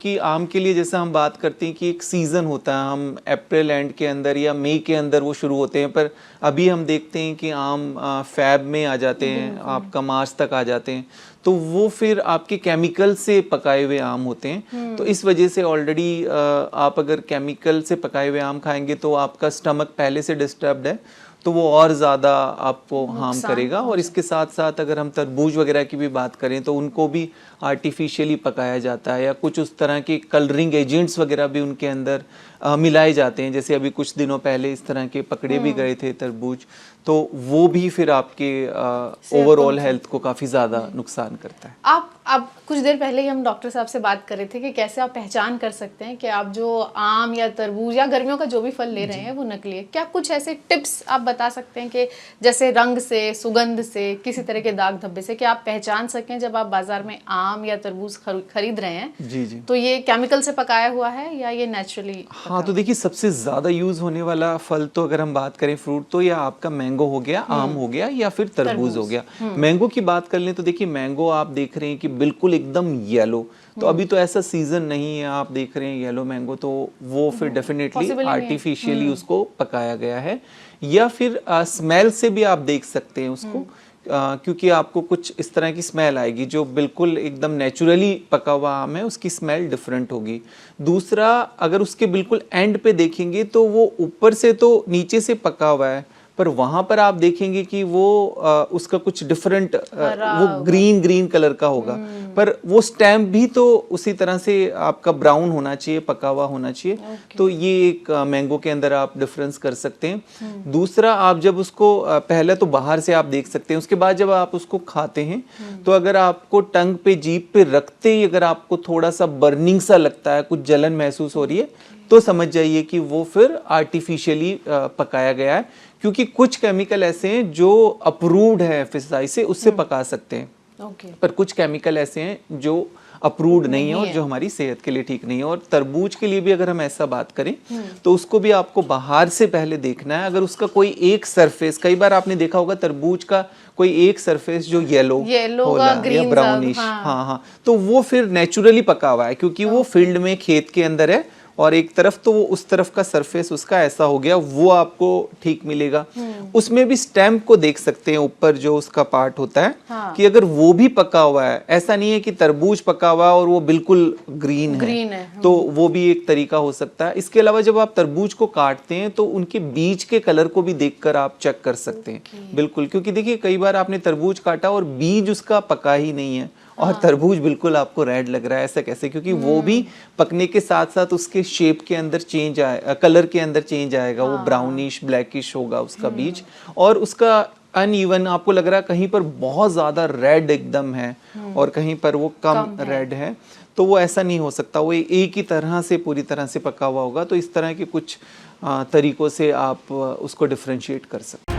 कि आम के लिए जैसे हम बात करते हैं कि एक सीज़न होता है, हम अप्रैल एंड के अंदर या मई के अंदर वो शुरू होते हैं, पर अभी हम देखते हैं कि आम फ़ैब में आ जाते हैं, आपका मार्च तक आ जाते हैं, तो वो फिर आपके केमिकल से पकाए हुए आम होते हैं। तो इस वजह से ऑलरेडी आप अगर केमिकल से पकाए हुए आम खाएंगे तो आपका स्टमक पहले से डिस्टर्ब्ड है, तो वो और ज़्यादा आपको हार्म करेगा। और इसके साथ साथ अगर हम तरबूज वगैरह की भी बात करें तो उनको भी आर्टिफिशियली पकाया जाता है या कुछ उस तरह के कलरिंग एजेंट्स वगैरह भी उनके अंदर मिलाए जाते हैं। जैसे अभी कुछ दिनों पहले इस तरह के पकड़े भी गए थे तरबूज, तो वो भी फिर आपके ओवरऑल हेल्थ को काफ़ी ज़्यादा नुकसान करता है। आप कुछ देर पहले ही हम डॉक्टर साहब से बात कर रहे थे कि कैसे आप पहचान कर सकते हैं कि आप जो आम या तरबूज या गर्मियों का जो भी फल ले रहे हैं वो नकली है। क्या कुछ ऐसे टिप्स आप बता सकते हैं कि जैसे रंग से, सुगंध से, किसी तरह के दाग धब्बे से, कि आप पहचान सकें जब आप बाजार में आम या तरबूज खरीद रहे हैं जी जी, तो ये केमिकल से पकाया हुआ है या ये नेचुरली? हाँ, तो देखिए सबसे ज़्यादा यूज़ होने वाला फल तो अगर हम बात करें फ्रूट, तो या आपका मैंगो हो गया, आम हो गया, या फिर तरबूज हो गया। मैंगो की बात कर लें तो देखिए मैंगो आप देख रहे हैं कि बिल्कुल एकदम येलो, तो अभी तो ऐसा सीजन नहीं है, आप देख रहे हैं येलो मैंगो, तो वो फिर डेफिनेटली आर्टिफिशियली उसको पकाया गया है। या फिर स्मेल से भी आप देख सकते हैं उसको, क्योंकि आपको कुछ इस तरह की स्मेल आएगी जो बिल्कुल एकदम नेचुरली पका हुआ आम है, उसकी स्मेल डिफरेंट होगी। दूसरा, अगर उसके बिल्कुल एंड पे देखेंगे तो वो ऊपर से तो नीचे से पका हुआ है, पर वहां पर आप देखेंगे कि वो उसका कुछ डिफरेंट वो ग्रीन कलर का होगा, पर वो स्टैम्प भी तो उसी तरह से आपका ब्राउन होना चाहिए, पका हुआ होना चाहिए। तो ये एक मैंगो के अंदर आप डिफरेंस कर सकते हैं। दूसरा, आप जब उसको पहले तो बाहर से आप देख सकते हैं, उसके बाद जब आप उसको खाते हैं तो अगर आपको टंग पे, जीभ पे रखते ही अगर आपको थोड़ा सा बर्निंग सा लगता है, कुछ जलन महसूस हो रही है, तो समझ जाइए कि वो फिर आर्टिफिशियली पकाया गया है, क्योंकि कुछ केमिकल ऐसे हैं जो अप्रूव्ड है एफएसएसआई से, उससे पका सकते हैं। पर कुछ केमिकल ऐसे हैं जो अप्रूव्ड नहीं है और जो हमारी सेहत के लिए ठीक नहीं है। और तरबूज के लिए भी अगर हम ऐसा बात करें तो उसको भी आपको बाहर से पहले देखना है। अगर उसका कोई एक सरफेस, कई बार आपने देखा होगा तरबूज का कोई एक सरफेस जो येलो होला या ब्राउनिश, हाँ, तो वो फिर नेचुरली पका हुआ है, क्योंकि वो फील्ड में, खेत के अंदर है, और एक तरफ तो वो उस तरफ का सरफेस उसका ऐसा हो गया, वो आपको ठीक मिलेगा। उसमें भी स्टैम्प को देख सकते हैं, ऊपर जो उसका पार्ट होता है, कि अगर वो भी पका हुआ है, ऐसा नहीं है कि तरबूज पका हुआ और वो बिल्कुल ग्रीन है। तो वो भी एक तरीका हो सकता है। इसके अलावा जब आप तरबूज को काटते हैं तो उनके बीज के कलर को भी देखकर आप चेक कर सकते हैं, बिल्कुल, क्योंकि देखिए कई बार आपने तरबूज काटा और बीज उसका पका ही नहीं है और तरबूज बिल्कुल आपको रेड लग रहा है, ऐसा कैसे? क्योंकि वो भी पकने के साथ साथ उसके शेप के अंदर चेंज आए, कलर के अंदर चेंज आएगा, वो ब्राउनिश ब्लैकिश होगा उसका बीज, और उसका अनइवन आपको लग रहा है कहीं पर बहुत ज्यादा रेड एकदम है और कहीं पर वो कम रेड है, तो वो ऐसा नहीं हो सकता, वो एक ही तरह से पूरी तरह से पका हुआ होगा। तो इस तरह के कुछ तरीकों से आप उसको डिफरेंशिएट कर सकते हैं।